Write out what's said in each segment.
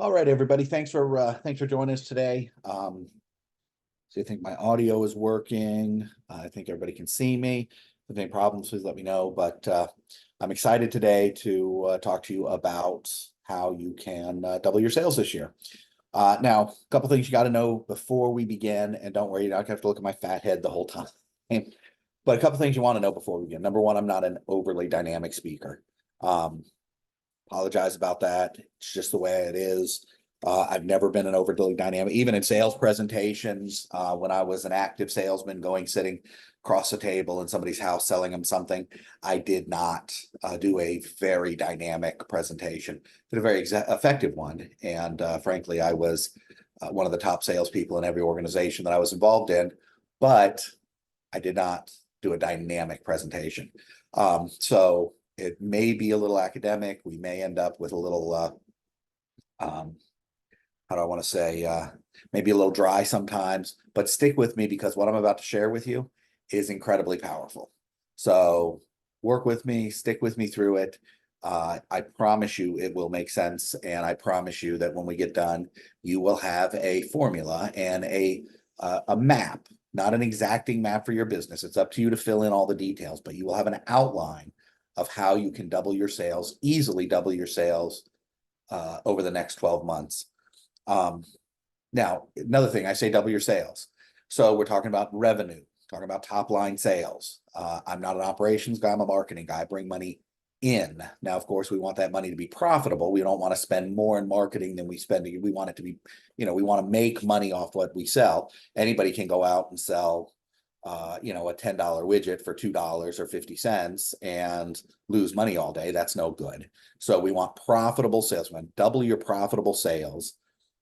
All right, everybody. Thanks for joining us today. So I think my audio is working. I think everybody can see me. If there's any problems, please let me know. But I'm excited today to talk to you about how you can double your sales this year. Now, a couple things you got to know before we begin, and don't worry, you don't have to look at my fat head the whole time. But a couple things you want to know before we begin. Number one, I'm not an overly dynamic speaker. Apologize about that. It's just the way it is. I've never been an overly dynamic, even in sales presentations. When I was an active salesman sitting across the table in somebody's house selling them something, I did not do a very dynamic presentation, but a very effective one. And frankly, I was one of the top salespeople in every organization that I was involved in, but I did not do a dynamic presentation. So it may be a little academic. We may end up with a little, how do I want to say, maybe a little dry sometimes, but stick with me because what I'm about to share with you is incredibly powerful. So work with me, stick with me through it. I promise you it will make sense. And I promise you that when we get done, you will have a formula and a map, not an exacting map for your business. It's up to you to fill in all the details, but you will have an outline of how you can easily double your sales over the next 12 months. Now, another thing, I say double your sales. So we're talking about revenue, talking about top line sales. I'm not an operations guy, I'm a marketing guy. I bring money in. Now, of course, we want that money to be profitable. We don't want to spend more in marketing than we spend. We want it to be, we want to make money off what we sell. Anybody can go out and sell a $10 widget for $2 or 50 cents and lose money all day. That's no good. So we want profitable sales. We want double your profitable sales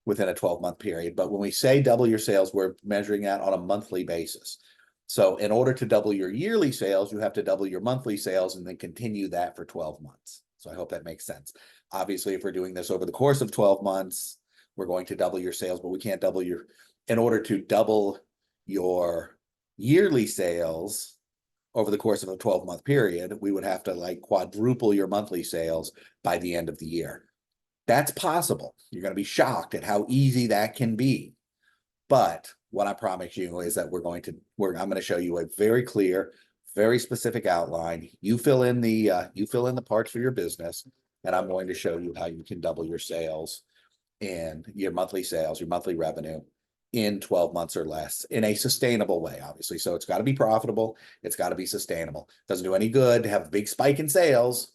within a 12-month period. But when we say double your sales, we're measuring that on a monthly basis. So in order to double your yearly sales, you have to double your monthly sales and then continue that for 12 months. So I hope that makes sense. Obviously, if we're doing this over the course of 12 months, we're going to double your sales, but we can't in order to double your yearly sales over the course of a 12-month period, we would have to quadruple your monthly sales by the end of the year. That's possible. You're going to be shocked at how easy that can be. But what I promise you is that I'm going to show you a very clear, very specific outline. You fill in the parts for your business, and I'm going to show you how you can double your sales and your monthly sales, your monthly revenue in 12 months or less in a sustainable way, obviously. So it's got to be profitable. It's got to be sustainable. Doesn't do any good to have a big spike in sales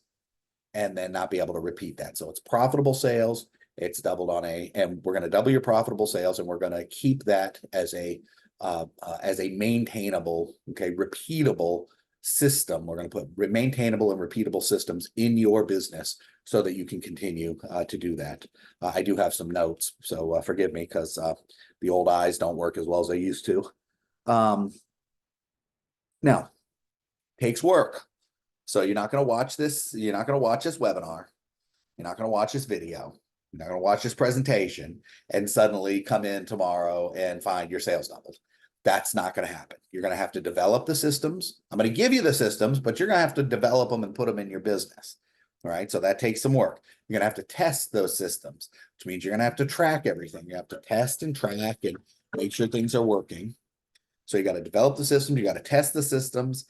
and then not be able to repeat that. So it's profitable sales. It's doubled and we're going to double your profitable sales, and we're going to keep that as a maintainable, repeatable system. We're going to put maintainable and repeatable systems in your business so that you can continue to do that. I do have some notes, so forgive me because the old eyes don't work as well as they used to. Now, takes work. So you're not going to watch this. You're not going to watch this webinar. You're not going to watch this video. You're not going to watch this presentation and suddenly come in tomorrow and find your sales doubled. That's not going to happen. You're going to have to develop the systems. I'm going to give you the systems, but you're going to have to develop them and put them in your business. All right. So that takes some work. You're going to have to test those systems, which means you're going to have to track everything. You have to test and track and make sure things are working. So you got to develop the system. You got to test the systems.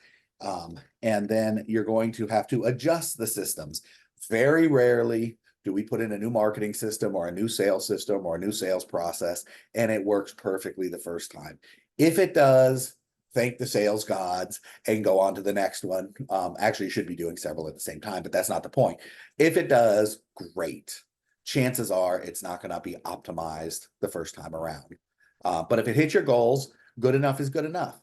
And then you're going to have to adjust the systems. Very rarely do we put in a new marketing system or a new sales system or a new sales process and it works perfectly the first time. If it does, thank the sales gods and go on to the next one. Actually, you should be doing several at the same time, but that's not the point. If it does, great. Chances are it's not going to be optimized the first time around. But if it hits your goals, good enough is good enough.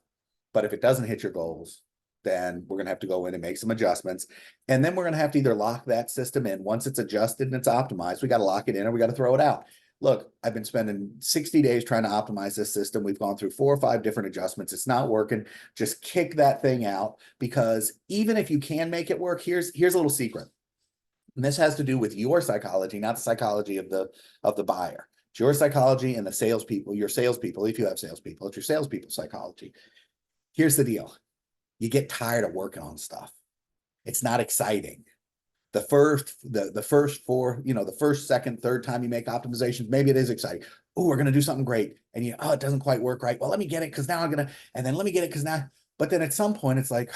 But if it doesn't hit your goals, then we're going to have to go in and make some adjustments. And then we're going to have to either lock that system in. Once it's adjusted and it's optimized, we got to lock it in or we got to throw it out. Look, I've been spending 60 days trying to optimize this system. We've gone through 4 or 5 different adjustments. It's not working. Just kick that thing out, because even if you can make it work, here's a little secret. And this has to do with your psychology, not the psychology of the buyer. It's your psychology and the salespeople, your salespeople. If you have salespeople, it's your salespeople psychology. Here's the deal. You get tired of working on stuff. It's not exciting. The first four, the first, second, third time you make optimizations, maybe it is exciting. Oh, we're gonna do something great, and it doesn't quite work right. Well, let me get it because now I'm gonna, and then let me get it because now. But then at some point, it's like,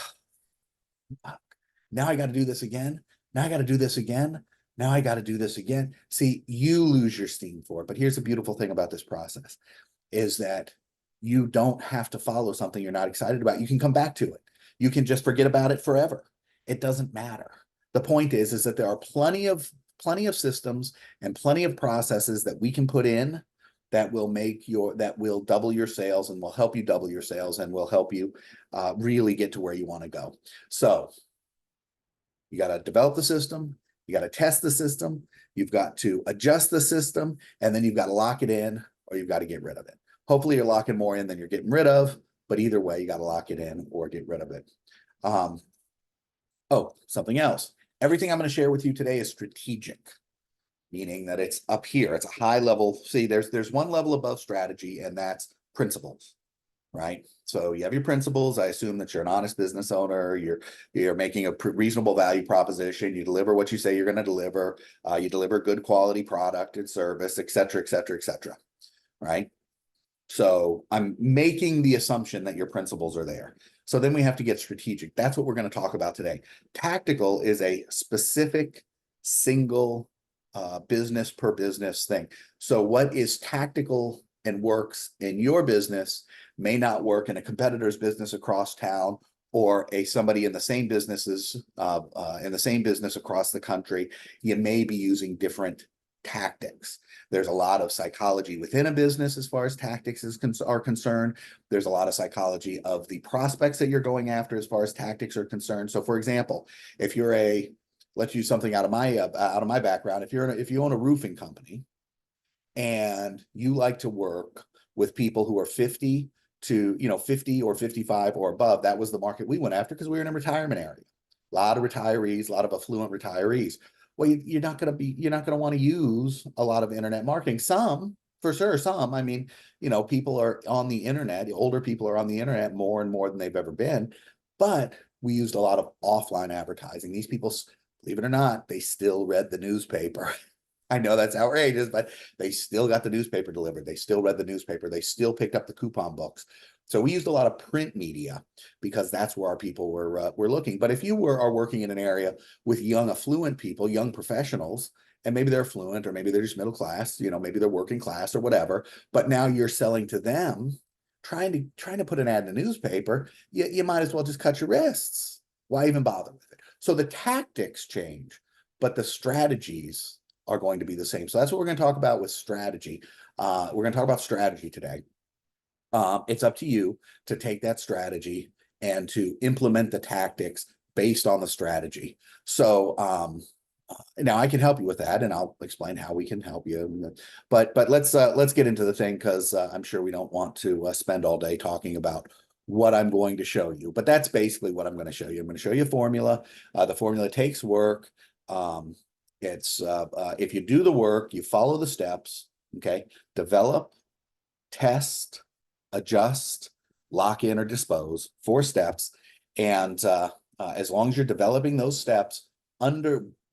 now I got to do this again. Now I got to do this again. Now I got to do this again. See, you lose your steam for it. But here's the beautiful thing about this process is that you don't have to follow something you're not excited about. You can come back to it. You can just forget about it forever. It doesn't matter. The point is that there are plenty of systems and plenty of processes that we can put in that will double your sales and will help you double your sales and will help you really get to where you want to go. So you got to develop the system, you got to test the system, you've got to adjust the system, and then you've got to lock it in or you've got to get rid of it. Hopefully you're locking more in than you're getting rid of, but either way, you got to lock it in or get rid of it. Something else. Everything I'm going to share with you today is strategic, meaning that it's up here. It's a high level. See, there's one level above strategy, and that's principles, right? So you have your principles. I assume that you're an honest business owner. You're making a reasonable value proposition. You deliver what you say you're going to deliver. You deliver good quality product and service, et cetera, et cetera, et cetera, right? So I'm making the assumption that your principles are there. So then we have to get strategic. That's what we're going to talk about today. Tactical is a specific single business per business thing. So what is tactical and works in your business may not work in a competitor's business across town or somebody in the same business across the country. You may be using different tactics. There's a lot of psychology within a business as far as tactics are concerned. There's a lot of psychology of the prospects that you're going after as far as tactics are concerned. So for example, if you're let's use something out of my background. If you own a roofing company and you like to work with people who are 50 or 55 or above, that was the market we went after because we were in a retirement area. A lot of retirees, a lot of affluent retirees. Well, you're not going to want to use a lot of internet marketing. Some, for sure, some. I mean, people are on the internet. Older people are on the internet more and more than they've ever been. But we used a lot of offline advertising. These people, believe it or not, they still read the newspaper. I know that's outrageous, but they still got the newspaper delivered. They still read the newspaper. They still picked up the coupon books. So we used a lot of print media because that's where our people were looking. But if you are working in an area with young affluent people, young professionals, and maybe they're affluent or maybe they're just middle class, maybe they're working class or whatever, but now you're selling to them, trying to put an ad in the newspaper, you might as well just cut your wrists. Why even bother with it? So the tactics change, but the strategies are going to be the same. So that's what we're going to talk about with strategy. We're going to talk about strategy today. It's up to you to take that strategy and to implement the tactics based on the strategy. So now I can help you with that, and I'll explain how we can help you. But let's get into the thing because I'm sure we don't want to spend all day talking about what I'm going to show you. But that's basically what I'm going to show you. I'm going to show you a formula. The formula takes work. If you do the work, you follow the steps. Okay, develop, test, adjust, lock in, or dispose, 4 steps. And as long as you're developing those steps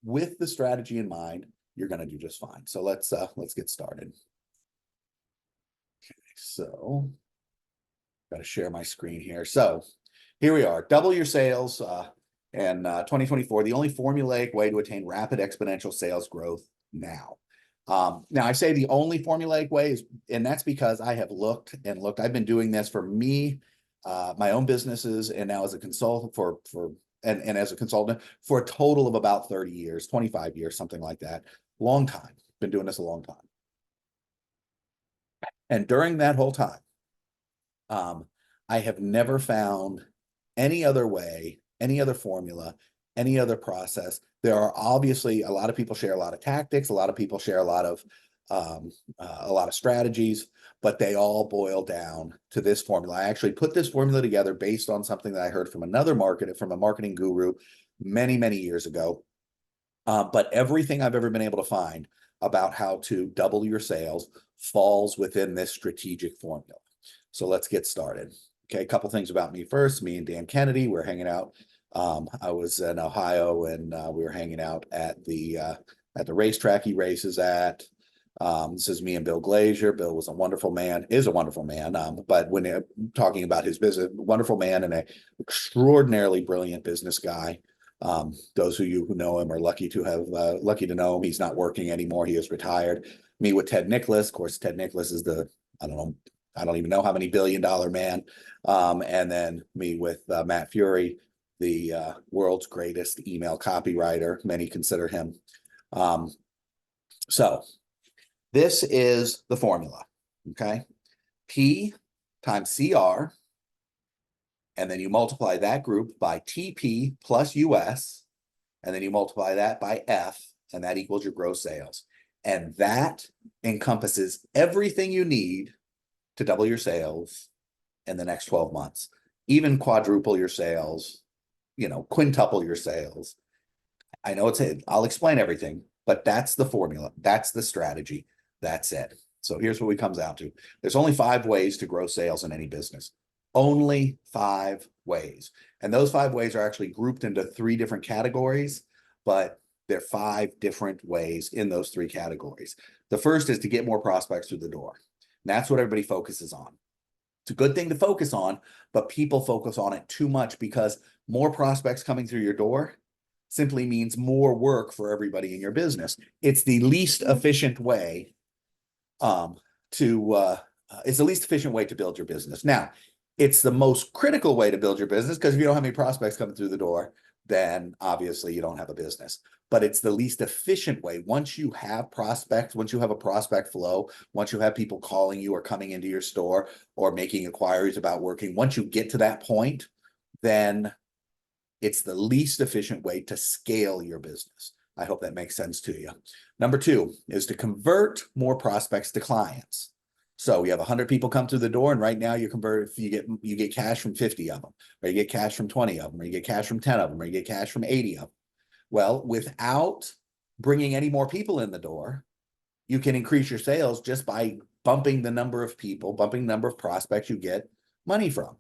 with the strategy in mind, you're going to do just fine. So let's get started. Okay, so got to share my screen here. So here we are, double your sales in 2024, the only formulaic way to attain rapid exponential sales growth now. Now I say the only formulaic way is, and that's because I have looked. I've been doing this for me, my own businesses, and now as a consultant and as a consultant for a total of about 30 years, 25 years, something like that. Long time. Been doing this a long time. And during that whole time, I have never found any other way, any other formula, any other process. There are obviously a lot of people share a lot of tactics, a lot of people share a lot of strategies, but they all boil down to this formula. I actually put this formula together based on something that I heard from from a marketing guru many, many years ago. But everything I've ever been able to find about how to double your sales falls within this strategic formula. So let's get started. Okay, a couple things about me first. Me and Dan Kennedy, we're hanging out I was in Ohio and we were hanging out at the racetrack he races at. This is me and Bill Glazier. Bill was a wonderful man, is a wonderful man. But when talking about his business, wonderful man and an extraordinarily brilliant business guy. Those of you who know him are lucky to know him. He's not working anymore. He is retired. Me with Ted Nicholas. Of course, Ted Nicholas is I don't even know how many billion-dollar man. And then me with Matt Fury, the world's greatest email copywriter. Many consider him. So this is the formula, okay? P times CR, and then you multiply that group by TP plus US, and then you multiply that by F, and that equals your gross sales. And that encompasses everything you need to double your sales in the next 12 months, even quadruple your sales, quintuple your sales. I know I'll explain everything, but that's the formula. That's the strategy. That's it. So here's what we comes out to. There's only 5 ways to grow sales in any business. Only 5 ways. And those 5 ways are actually grouped into 3 different categories, but there are 5 different ways in those 3 categories. The first is to get more prospects through the door. And that's what everybody focuses on. It's a good thing to focus on, but people focus on it too much because more prospects coming through your door simply means more work for everybody in your business. It's the least efficient way it's the least efficient way to build your business. Now, it's the most critical way to build your business because if you don't have any prospects coming through the door, then obviously you don't have a business. But it's the least efficient way. Once you have prospects, once you have a prospect flow, once you have people calling you or coming into your store or making inquiries about working, once you get to that point, then it's the least efficient way to scale your business. I hope that makes sense to you. Number 2 is to convert more prospects to clients. So you have 100 people come through the door, and right now you get cash from 50 of them, or you get cash from 20 of them, or you get cash from 10 of them, or you get cash from 80 of them. Well, without bringing any more people in the door, you can increase your sales just by bumping the number of people, bumping the number of prospects you get money from.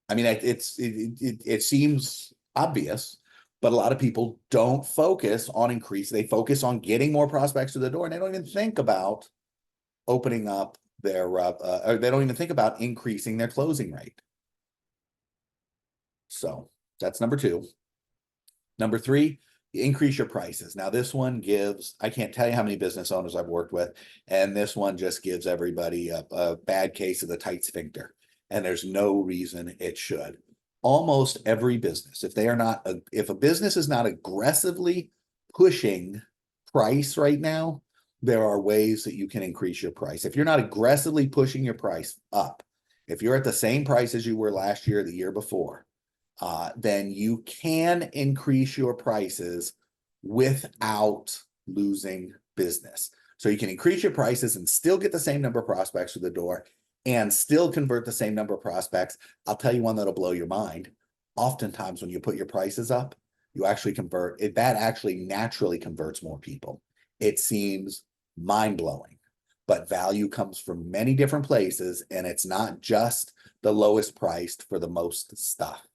I mean, it seems obvious, but a lot of people don't focus on increase. They focus on getting more prospects to the door, and they don't even think about opening up their, or they don't even think about increasing their closing rate. So that's number 2. Number 3, increase your prices. Now this one I can't tell you how many business owners I've worked with, and this one just gives everybody a bad case of the tight sphincter. And there's no reason it should. Almost every business, if a business is not aggressively pushing price right now, there are ways that you can increase your price. If you're not aggressively pushing your price up, if you're at the same price as you were last year, the year before, then you can increase your prices without losing business. So you can increase your prices and still get the same number of prospects through the door and still convert the same number of prospects. I'll tell you one that'll blow your mind. Oftentimes when you put your prices up, you actually that actually naturally converts more people. It seems mind-blowing, but value comes from many different places, and it's not just the lowest priced for the most stuff.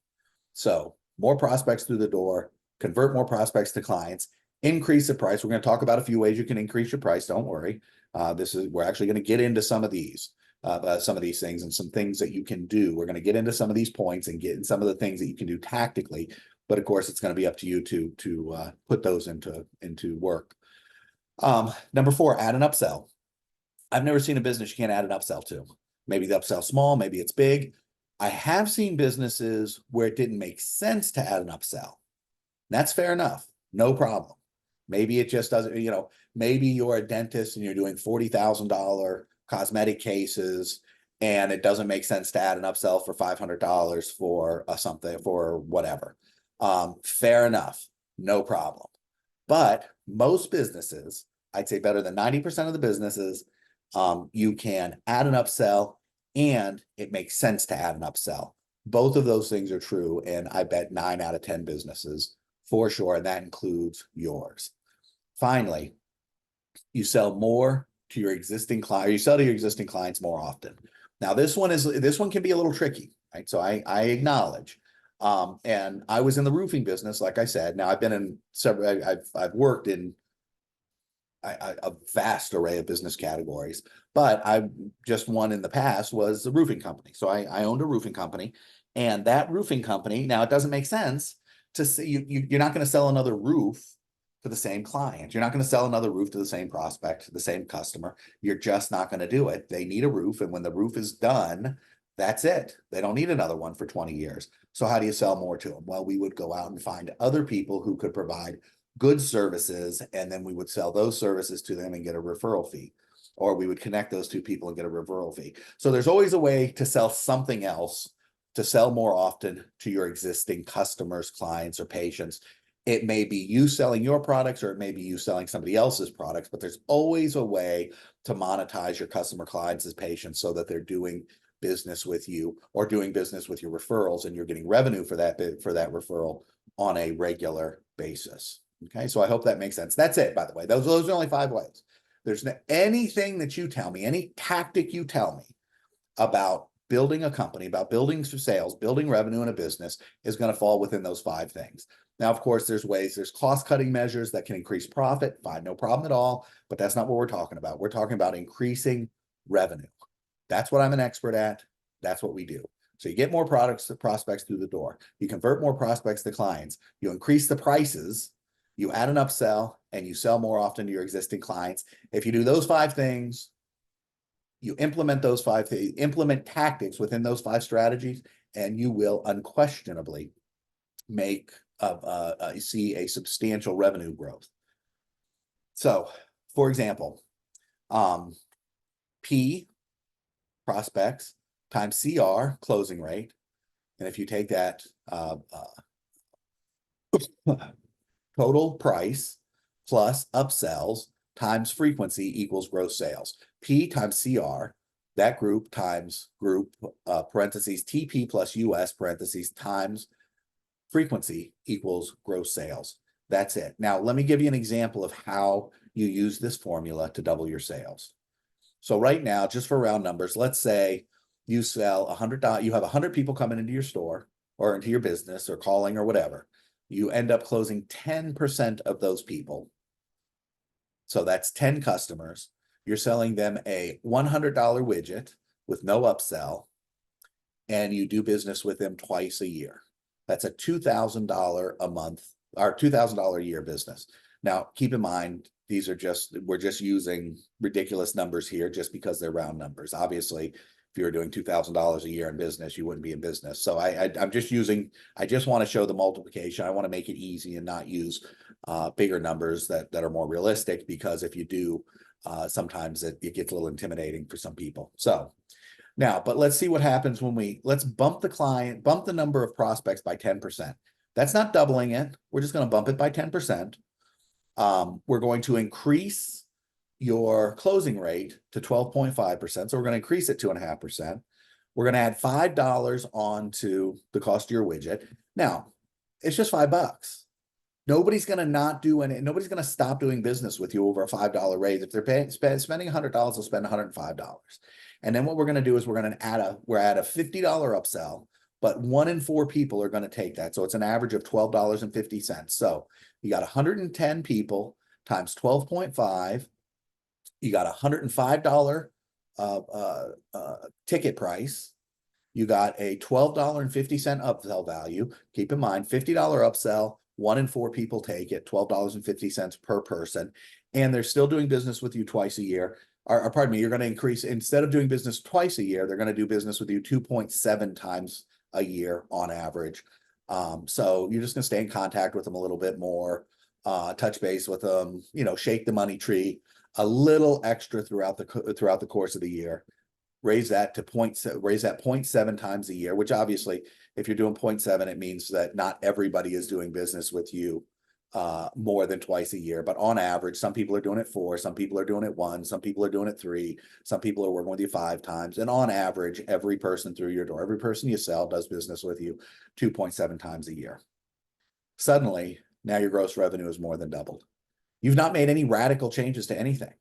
So more prospects through the door, convert more prospects to clients, increase the price. We're going to talk about a few ways you can increase your price. Don't worry. We're actually going to get into some of these things and some things that you can do. We're going to get into some of these points and get in some of the things that you can do tactically. But of course, it's going to be up to you to put those into work. Number 4, add an upsell. I've never seen a business you can't add an upsell to. Maybe the upsell small, maybe it's big. I have seen businesses where it didn't make sense to add an upsell. That's fair enough. No problem. Maybe it just doesn't, maybe you're a dentist and you're doing $40,000 cosmetic cases and it doesn't make sense to add an upsell for $500 for something, for whatever. Fair enough. No problem. But most businesses, I'd say better than 90% of the businesses, you can add an upsell and it makes sense to add an upsell. Both of those things are true. And I bet 9 out of 10 businesses for sure. And that includes yours. Finally, you sell more to your existing client, you sell to your existing clients more often. Now, this one can be a little tricky, right? So I acknowledge And I was in the roofing business, like I said. Now I've been in several, I've worked in a vast array of business categories, but I just one in the past was the roofing company. So I owned a roofing company, and that roofing company, now it doesn't make sense to say you're not going to sell another roof to the same client. You're not going to sell another roof to the same prospect, to the same customer. You're just not going to do it. They need a roof, and when the roof is done, that's it. They don't need another one for 20 years. So how do you sell more to them? Well, we would go out and find other people who could provide good services, and then we would sell those services to them and get a referral fee, or we would connect those two people and get a referral fee. So there's always a way to sell something else, to sell more often to your existing customers, clients, or patients. It may be you selling your products, or it may be you selling somebody else's products, but there's always a way to monetize your customer, clients as patients, so that they're doing business with you or doing business with your referrals, and you're getting revenue for that referral on a regular basis. Okay, so I hope that makes sense. That's it, by the way. Those are only 5 ways. There's anything that you tell me, any tactic you tell me about building a company, about building sales, building revenue in a business, is going to fall within those 5 things. Now, of course, there's cost-cutting measures that can increase profit. Fine, no problem at all. But that's not what we're talking about. We're talking about increasing revenue. That's what I'm an expert at. That's what we do. So you get more prospects through the door. You convert more prospects to clients. You increase the prices. You add an upsell, and you sell more often to your existing clients. If you do those 5 things, you implement those 5 things, implement tactics within those 5 strategies, and you will unquestionably make see a substantial revenue growth. So, for example, P, prospects, times CR, closing rate, and if you take that total price plus upsells times frequency equals gross sales. P times CR, that group times group, parentheses TP plus US parentheses times frequency equals gross sales. That's it. Now, let me give you an example of how you use this formula to double your sales. So right now, just for round numbers, let's say you sell $100, you have 100 people coming into your store or into your business or calling or whatever. You end up closing 10% of those people. So that's 10 customers. You're selling them a $100 widget with no upsell, and you do business with them twice a year. That's a $2,000 a month or $2,000 a year business. Now, keep in mind, we're just using ridiculous numbers here just because they're round numbers. Obviously, if you were doing $2,000 a year in business, you wouldn't be in business. So I just want to show the multiplication. I want to make it easy and not use bigger numbers that are more realistic, because if you do, sometimes it gets a little intimidating for some people. So now, but let's see what happens when let's bump the number of prospects by 10%. That's not doubling it. We're just going to bump it by 10%. We're going to increase your closing rate to 12.5%. So we're going to increase it 2.5%. We're going to add $5 onto the cost of your widget. Now, it's just $5. Nobody's going to stop doing business with you over a $5 raise. If they're spending $100, they'll spend $105. And then what we're going to do is we're at a $50 upsell, but 1 in 4 people are going to take that. So it's an average of $12.50. So you got 110 people times 12.5. You got $105 ticket price. You got a $12.50 upsell value. Keep in mind, $50 upsell, 1 in 4 people take it, $12.50 per person, and they're still doing business with you twice a year. Or pardon me, you're going to increase, instead of doing business twice a year, they're going to do business with you 2.7 times a year on average. So you're just going to stay in contact with them a little bit more, touch base with them, shake the money tree a little extra throughout the course of the year. Raise that 0.7 times a year, which obviously, if you're doing 0.7, it means that not everybody is doing business with you more than twice a year. But on average, some people are doing it 4, some people are doing it 1, some people are doing it 3, some people are working with you 5 times. And on average, every person through your door, every person you sell does business with you 2.7 times a year. Suddenly, now your gross revenue is more than doubled. You've not made any radical changes to anything.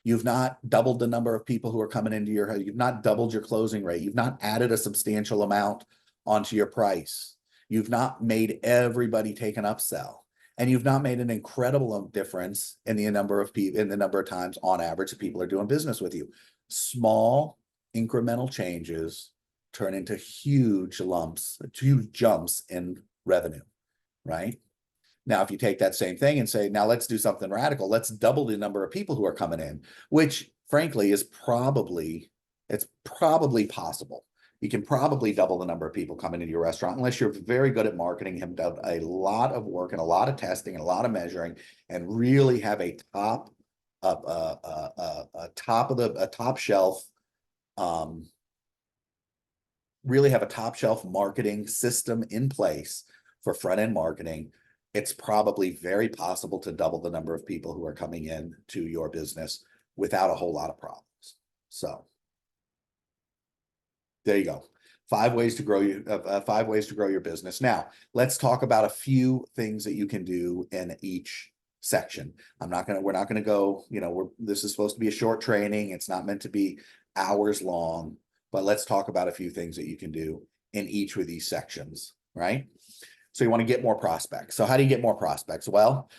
You've not doubled the number of people who are coming into you've not doubled your closing rate. You've not added a substantial amount onto your price. You've not made everybody take an upsell. And you've not made an incredible difference in the number of people, in the number of times on average that people are doing business with you. Small incremental changes turn into huge lumps, huge jumps in revenue, right? Now, if you take that same thing and say, now let's do something radical, let's double the number of people who are coming in, which frankly is it's probably possible. You can probably double the number of people coming into your restaurant unless you're very good at marketing, have done a lot of work and a lot of testing and a lot of measuring, and really have a top shelf, really have a top shelf marketing system in place for front end marketing. It's probably very possible to double the number of people who are coming in to your business without a whole lot of problems. So there you go. 5 ways to grow your business. Now, let's talk about a few things that you can do in each section. We're not gonna go, this is supposed to be a short training. It's not meant to be hours long, but let's talk about a few things that you can do in each of these sections, right? So you want to get more prospects. So how do you get more prospects? Well,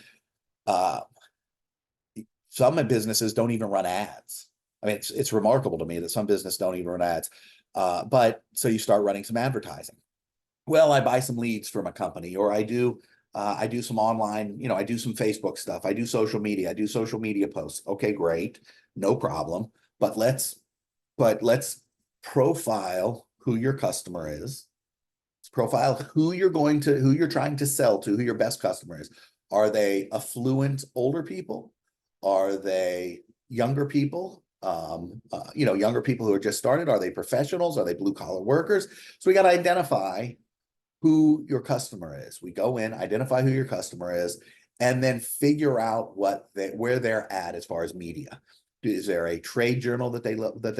some businesses don't even run ads. I mean, it's remarkable to me that some businesses don't even run ads. But so you start running some advertising. Well, I buy some leads from a company, or I do some online, I do some Facebook stuff. I do social media. I do social media posts. Okay, great. No problem. But let's profile who your customer is. Profile who you're trying to sell to, who your best customer is. Are they affluent older people? Are they younger people? Younger people who are just started? Are they professionals? Are they blue collar workers? So we got to identify who your customer is. We go in, identify who your customer is, and then figure out where they're at as far as media. Is there a trade journal that they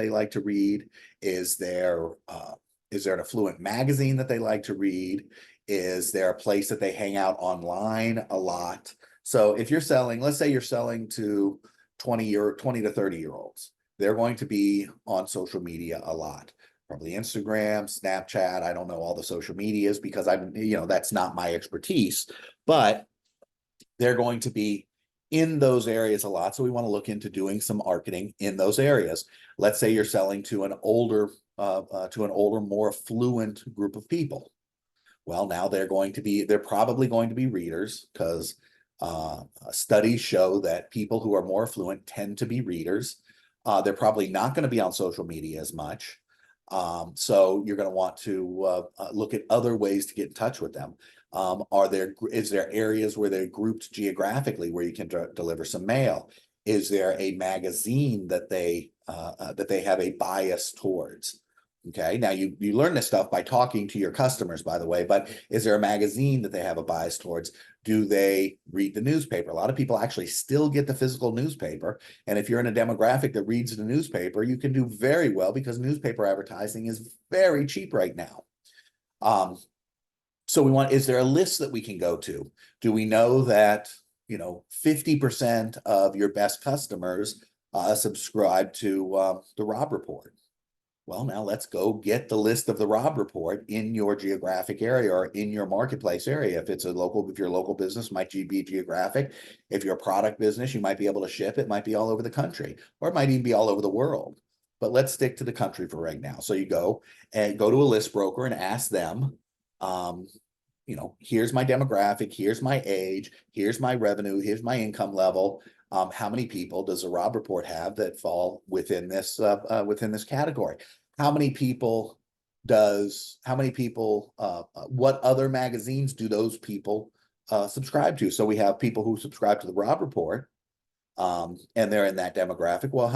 like to read? Is there an affluent magazine that they like to read? Is there a place that they hang out online a lot? So if you're selling, let's say you're selling to 20 to 30-year-olds, they're going to be on social media a lot. Probably Instagram, Snapchat. I don't know all the social medias because that's not my expertise, but they're going to be in those areas a lot. So we want to look into doing some marketing in those areas. Let's say you're selling to an older, more affluent group of people. Well, now they're probably going to be readers, because studies show that people who are more affluent tend to be readers. They're probably not going to be on social media as much. So you're going to want to look at other ways to get in touch with them. Is there areas where they're grouped geographically where you can deliver some mail? Is there a magazine that they have a bias towards? Okay, now you learn this stuff by talking to your customers, by the way, but is there a magazine that they have a bias towards? Do they read the newspaper? A lot of people actually still get the physical newspaper. And if you're in a demographic that reads the newspaper, you can do very well because newspaper advertising is very cheap right now. So is there a list that we can go to? Do we know that, 50% of your best customers subscribe to the Robb Report? Well, now let's go get the list of the Robb Report in your geographic area or in your marketplace area. If you're a local business, might be geographic. If you're a product business, you might be able to ship. It might be all over the country, or it might even be all over the world. But let's stick to the country for right now. So you go to a list broker and ask them, here's my demographic, here's my age, here's my revenue, here's my income level. How many people does the Robb Report have that fall within this category? How many people? What other magazines do those people subscribe to? So we have people who subscribe to the Robb Report, and they're in that demographic. Well,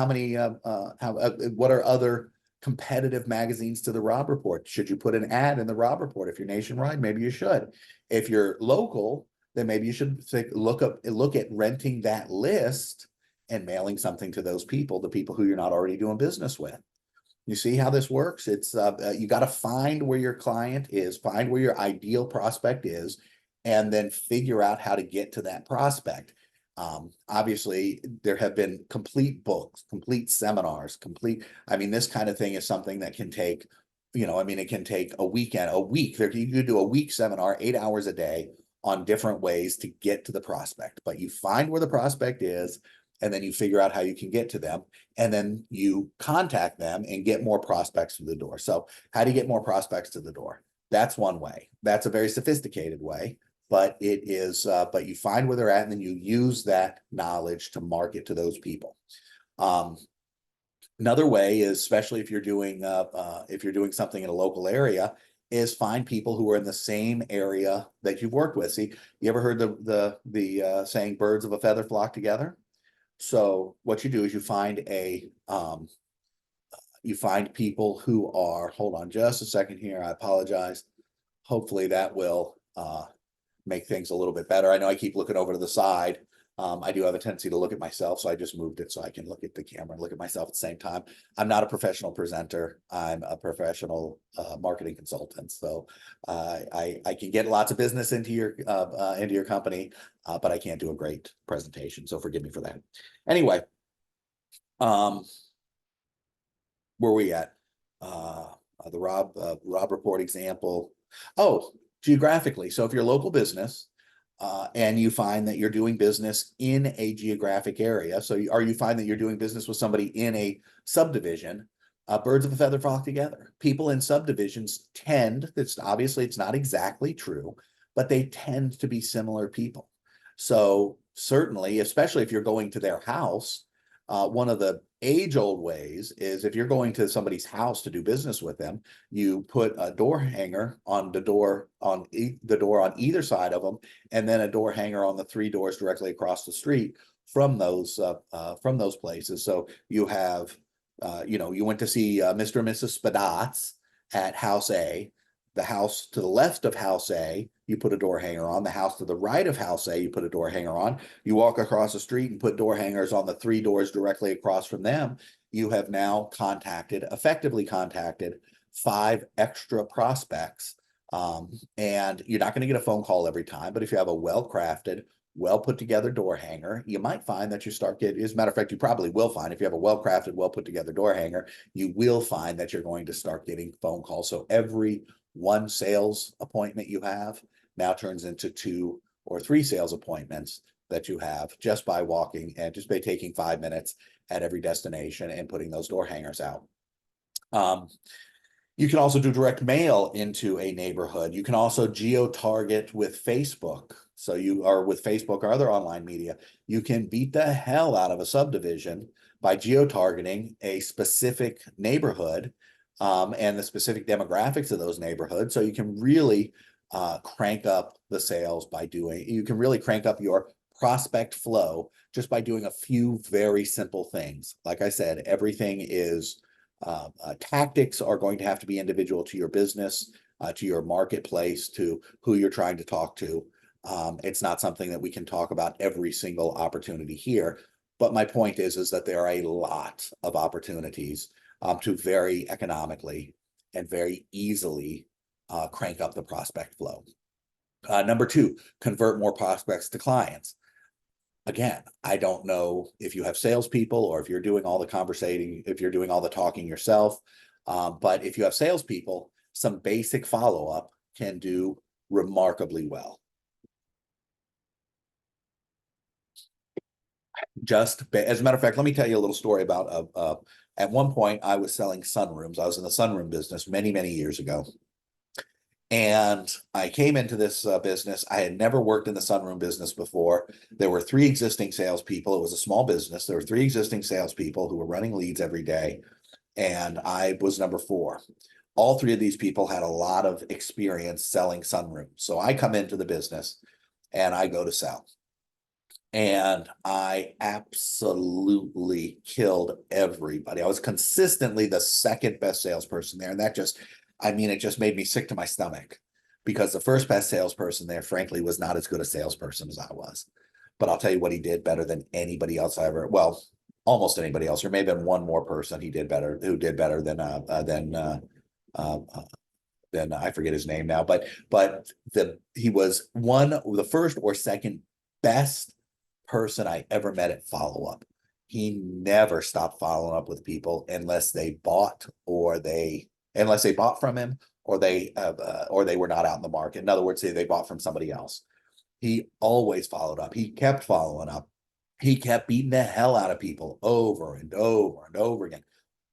what are other competitive magazines to the Robb Report? Should you put an ad in the Robb Report? If you're nationwide, maybe you should. If you're local, then maybe you should look at renting that list and mailing something to those people, the people who you're not already doing business with. You see how this works? It's you got to find where your client is, find where your ideal prospect is, and then figure out how to get to that prospect. Obviously, there have been complete books, complete seminars, this kind of thing is something that can take I mean, it can take a weekend, a week. You could do a week seminar, 8 hours a day on different ways to get to the prospect. But you find where the prospect is, and then you figure out how you can get to them, and then you contact them and get more prospects through the door. So how do you get more prospects to the door? That's one way. That's a very sophisticated way, but it is, but you find where they're at, and then you use that knowledge to market to those people. Another way is, especially if you're doing something in a local area, is find people who are in the same area that you've worked with. See, you ever heard the saying "birds of a feather flock together"? So what you do is you find people who are. Hold on just a second here. I apologize. Hopefully that will make things a little bit better. I know I keep looking over to the side. I do have a tendency to look at myself, so I just moved it so I can look at the camera and look at myself at the same time. I'm not a professional presenter. I'm a professional marketing consultant. So I can get lots of business into your company, but I can't do a great presentation. So forgive me for that. Anyway, where are we at? The Rob Report example. Oh, geographically. So if you're a local business, and you find that you're doing business in a geographic area, or you find that you're doing business with somebody in a subdivision, birds of a feather flock together. People in subdivisions it's not exactly true, but they tend to be similar people. So certainly, especially if you're going to their house, one of the age-old ways is, if you're going to somebody's house to do business with them, you put a door hanger on the door on either side of them, and then a door hanger on the 3 doors directly across the street from those places. So you have, you went to see Mr. and Mrs. Spadatz at House A. The house to the left of House A, you put a door hanger on. The house to the right of House A, you put a door hanger on. You walk across the street and put door hangers on the 3 doors directly across from them. You have now effectively contacted 5 extra prospects. And you're not going to get a phone call every time, but if you have a well-crafted, well put together door hanger, you might find that you start getting, as a matter of fact, you probably will find, if you have a well-crafted, well put together door hanger, you will find that you're going to start getting phone calls. So every one sales appointment you have now turns into 2 or 3 sales appointments that you have, just by walking and just by taking 5 minutes at every destination and putting those door hangers out. You can also do direct mail into a neighborhood. You can also geo-target with Facebook. So you are with Facebook or other online media. You can beat the hell out of a subdivision by geo-targeting a specific neighborhood, and the specific demographics of those neighborhoods. So you can really crank up the sales you can really crank up your prospect flow just by doing a few very simple things. Like I said, everything is, tactics are going to have to be individual to your business, to your marketplace, to who you're trying to talk to. It's not something that we can talk about every single opportunity here. But my point is that there are a lot of opportunities to very economically and very easily crank up the prospect flow. Number 2, convert more prospects to clients. Again, I don't know if you have salespeople or if you're doing all the conversating, if you're doing all the talking yourself. But if you have salespeople, some basic follow-up can do remarkably well. As a matter of fact, let me tell you a little story about at one point I was selling sunrooms. I was in the sunroom business many, many years ago. And I came into this business. I had never worked in the sunroom business before. There were 3 existing salespeople. It was a small business. There were 3 existing salespeople who were running leads every day, and I was number 4. All 3 of these people had a lot of experience selling sunrooms. So I come into the business and I go to sell. And I absolutely killed everybody. I was consistently the second best salesperson there. And it just made me sick to my stomach, because the first best salesperson there, frankly, was not as good a salesperson as I was. But I'll tell you what he did better than anybody else almost anybody else. There may have been one more person who did better than I forget his name now, but he was the first or second best person I ever met at follow-up. He never stopped following up with people unless they bought or they unless they bought from him or they were not out in the market. In other words, they bought from somebody else. He always followed up. He kept following up. He kept beating the hell out of people over and over and over again.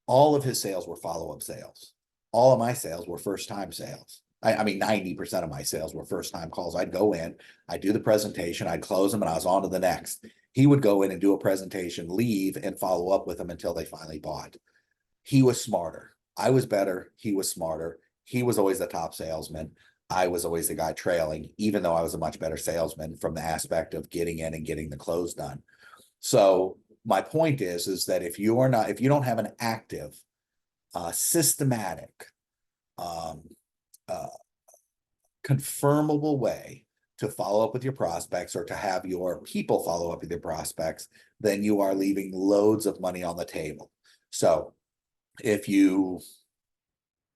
All of his sales were follow-up sales. All of my sales were first-time sales. I mean, 90% of my sales were first-time calls. I'd go in, I'd do the presentation, I'd close them, and I was on to the next. He would go in and do a presentation, leave, and follow up with them until they finally bought. He was smarter. I was better. He was smarter. He was always the top salesman. I was always the guy trailing, even though I was a much better salesman from the aspect of getting in and getting the close done. So my point is that if you don't have an active, systematic, confirmable way to follow up with your prospects or to have your people follow up with your prospects, then you are leaving loads of money on the table. So if you,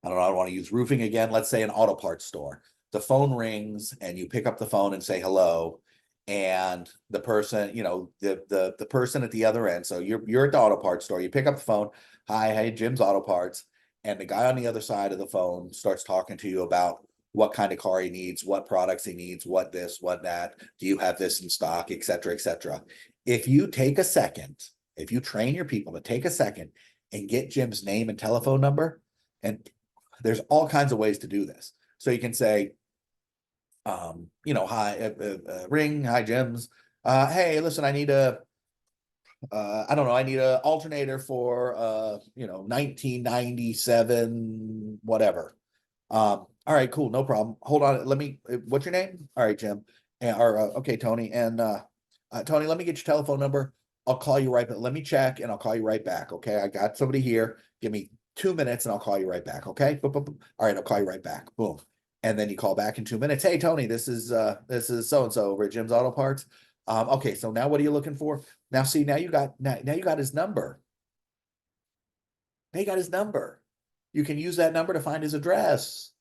I don't know, I don't want to use roofing again. Let's say an auto parts store. The phone rings and you pick up the phone and say hello. And the person, the person at the other end. So you're at the auto parts store. You pick up the phone. Hi, hey, Jim's Auto Parts. And the guy on the other side of the phone starts talking to you about what kind of car he needs, what products he needs, what this, what that. Do you have this in stock, et cetera, et cetera. If you take a second, if you train your people to take a second and get Jim's name and telephone number, and there's all kinds of ways to do this. So you can say, hi, ring, hi, Jim's. Hey, listen, I need I don't know, I need an alternator for, 1997, whatever. All right, cool, no problem. Hold on, what's your name? All right, Jim. Okay, Tony. And Tony, let me get your telephone number. I'll call you right back. Let me check and I'll call you right back. Okay, I got somebody here. Give me 2 minutes and I'll call you right back. Okay. Boop, boop, boop. All right, I'll call you right back. Boom. And then you call back in 2 minutes. Hey, Tony, this is so-and-so over at Jim's Auto Parts. Okay, so now what are you looking for? Now, see, now you got his number. Now you got his number. You can use that number to find his address.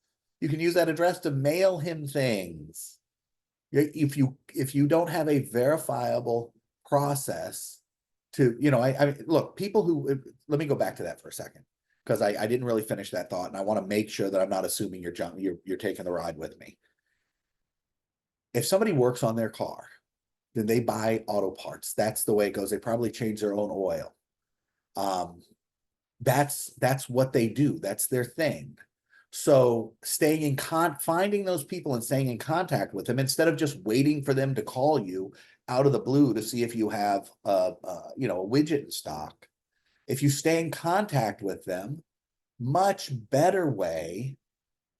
You can use that address to mail him things. If you don't have a verifiable process to, I look, people who, let me go back to that for a second, because I didn't really finish that thought, and I want to make sure that I'm not assuming you're taking the ride with me. If somebody works on their car, then they buy auto parts. That's the way it goes. They probably change their own oil. That's what they do. That's their thing. So finding those people and staying in contact with them instead of just waiting for them to call you out of the blue to see if you have a widget in stock. If you stay in contact with them, much better way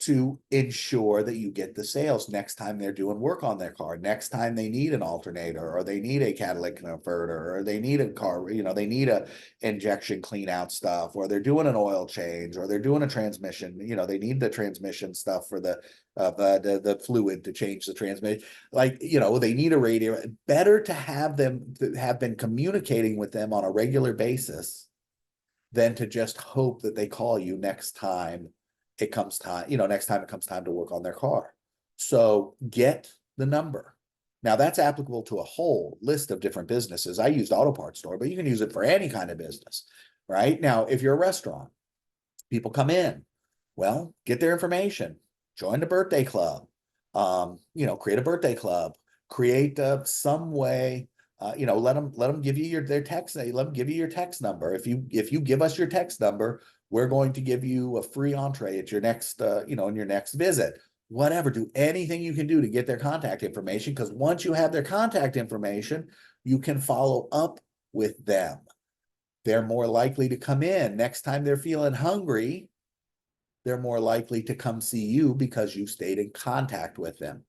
to ensure that you get the sales next time they're doing work on their car, next time they need an alternator, or they need a catalytic converter, or they need a car, they need a injection clean out stuff, or they're doing an oil change, or they're doing a transmission, they need the transmission stuff for the fluid to change the transmission. They need a radio. Better to have been communicating with them on a regular basis than to just hope that they call you next time it comes time to work on their car. So get the number. Now that's applicable to a whole list of different businesses. I used auto parts store, but you can use it for any kind of business, right? Now, if you're a restaurant, people come in, well, get their information, join the birthday club, create a birthday club, create some way, let them give you their text. Let them give you your text number. If you give us your text number, we're going to give you a free entree at your next, in your next visit. Whatever, do anything you can do to get their contact information, because once you have their contact information, you can follow up with them. They're more likely to come in next time they're feeling hungry. They're more likely to come see you because you stayed in contact with them.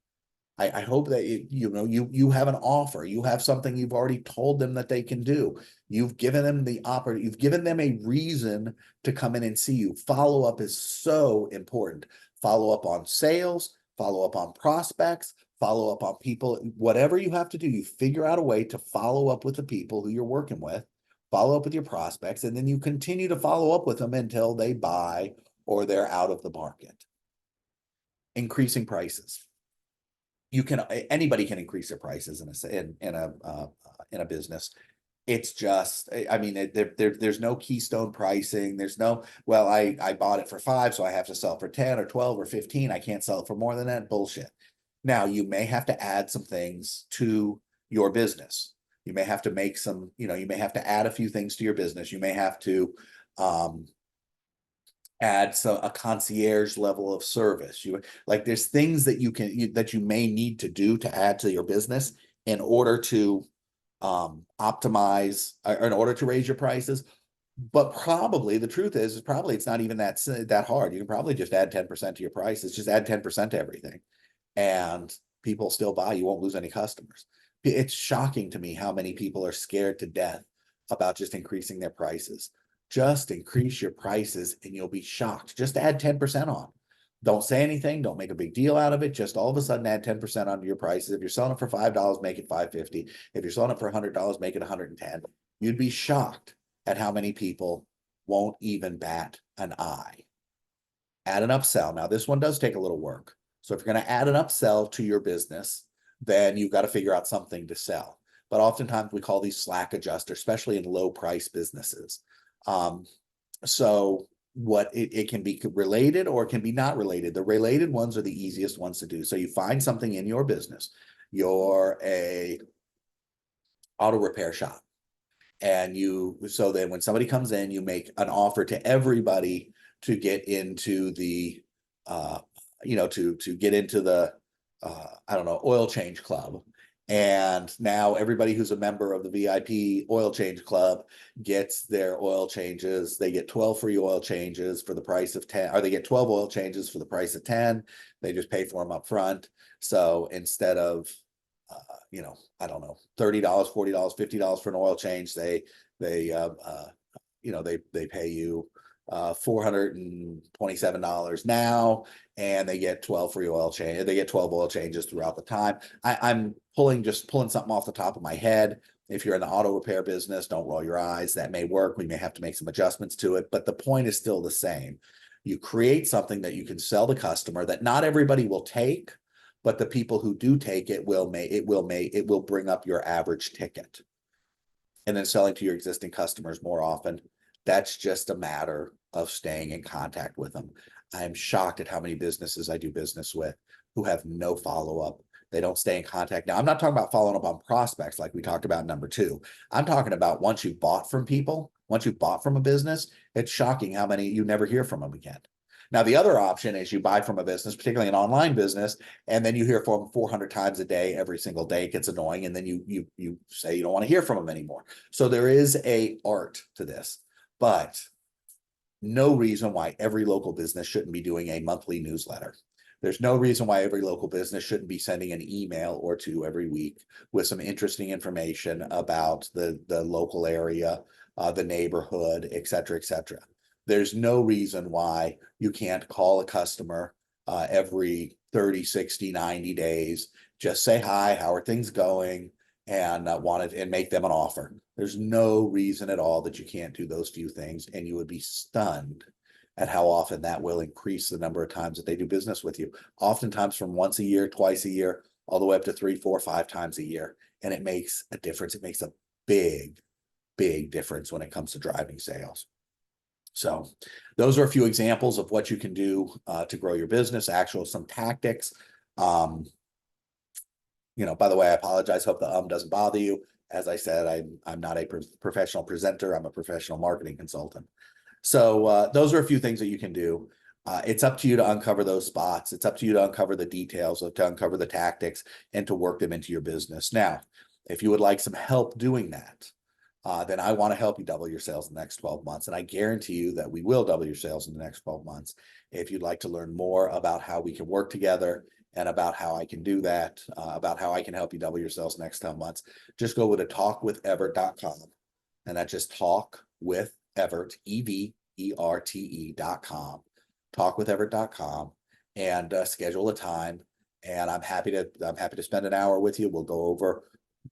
I hope that you have an offer. You have something you've already told them that they can do. You've given them you've given them a reason to come in and see you. Follow up is so important. Follow up on sales, follow up on prospects, follow up on people. Whatever you have to do, you figure out a way to follow up with the people who you're working with, follow up with your prospects, and then you continue to follow up with them until they buy or they're out of the market. Increasing prices. Anybody can increase their prices in a business. It's just, I mean, there's no keystone pricing. There's no, well, I bought it for 5, so I have to sell it for 10 or 12 or 15. I can't sell it for more than that. Bullshit. Now, you may have to add some things to your business. You may have to make some, you may have to add a few things to your business. You may have to um, add a concierge level of service. Like there's things that that you may need to do to add to your business in order to optimize or in order to raise your prices. But probably the truth is probably it's not even that hard. You can probably just add 10% to your prices, just add 10% to everything, and people still buy. You won't lose any customers. It's shocking to me how many people are scared to death about just increasing their prices. Just increase your prices and you'll be shocked. Just add 10% on. Don't say anything. Don't make a big deal out of it. Just all of a sudden add 10% onto your prices. If you're selling it for $5, make it $5.50. If you're selling it for $100, make it $110. You'd be shocked at how many people won't even bat an eye. Add an upsell. Now, this one does take a little work. So if you're going to add an upsell to your business, then you've got to figure out something to sell. But oftentimes we call these slack adjusters, especially in low price businesses. So what it can be related or it can be not related. The related ones are the easiest ones to do. So you find something in your business. You're a auto repair shop. And so then when somebody comes in, you make an offer to everybody to get into the, to get into the, I don't know, oil change club. And now everybody who's a member of the VIP oil change club gets their oil changes. They get 12 free oil changes for the price of 10, or they get 12 oil changes for the price of 10. They just pay for them up front. So instead of, I don't know, $30, $40, $50 for an oil change, they pay you $427 now, and they get 12 free oil change. They get 12 oil changes throughout the time. I'm pulling something off the top of my head. If you're in the auto repair business, don't roll your eyes. That may work. We may have to make some adjustments to it, but the point is still the same. You create something that you can sell the customer that not everybody will take, but the people who do take it will bring up your average ticket. And then selling to your existing customers more often. That's just a matter of staying in contact with them. I'm shocked at how many businesses I do business with who have no follow-up. They don't stay in contact. Now, I'm not talking about following up on prospects like we talked about in number 2. I'm talking about once you've bought from people, once you've bought from a business, it's shocking how many you never hear from them again. Now, the other option is you buy from a business, particularly an online business, and then you hear from them 400 times a day, every single day. It gets annoying, and then you say you don't want to hear from them anymore. So there is a art to this, but no reason why every local business shouldn't be doing a monthly newsletter. There's no reason why every local business shouldn't be sending an email or 2 every week with some interesting information about the local area, the neighborhood, et cetera, et cetera. There's no reason why you can't call a customer every 30, 60, 90 days. Just say hi, how are things going, and and make them an offer. There's no reason at all that you can't do those few things, and you would be stunned at how often that will increase the number of times that they do business with you. Oftentimes from once a year, twice a year, all the way up to 3, 4, 5 times a year. And it makes a difference. It makes a big, big difference when it comes to driving sales. So those are a few examples of what you can do to grow your business, some tactics. By the way, I apologize. Hope the doesn't bother you. As I said, I'm not a professional presenter. I'm a professional marketing consultant. So those are a few things that you can do. It's up to you to uncover those spots. It's up to you to uncover the details, to uncover the tactics, and to work them into your business. Now, if you would like some help doing that, then I want to help you double your sales in the next 12 months. And I guarantee you that we will double your sales in the next 12 months. If you'd like to learn more about how we can work together and about how I can do that, about how I can help you double your sales next 10 months, just go to talkwithevert.com. And that's just talkwithevert, EVERTE.com, talkwithevert.com, and schedule a time. And I'm happy to spend an hour with you. We'll go over,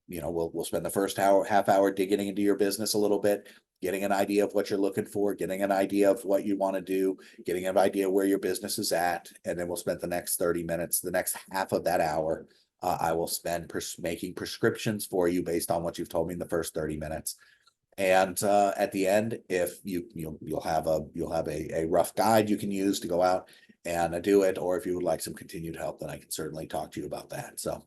we'll spend the first half hour digging into your business a little bit, getting an idea of what you're looking for, getting an idea of what you want to do, getting an idea where your business is at. And then we'll spend the next 30 minutes, the next half of that hour, I will spend making prescriptions for you based on what you've told me in the first 30 minutes. And at the end, if you'll have a rough guide you can use to go out and do it, or if you would like some continued help, then I can certainly talk to you about that. So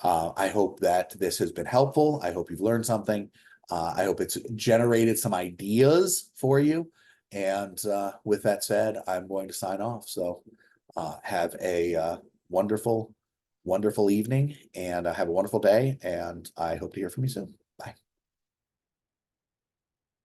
I hope that this has been helpful. I hope you've learned something. I hope it's generated some ideas for you. And with that said, I'm going to sign off. So have a wonderful, wonderful evening, and have a wonderful day. And I hope to hear from you soon. Bye.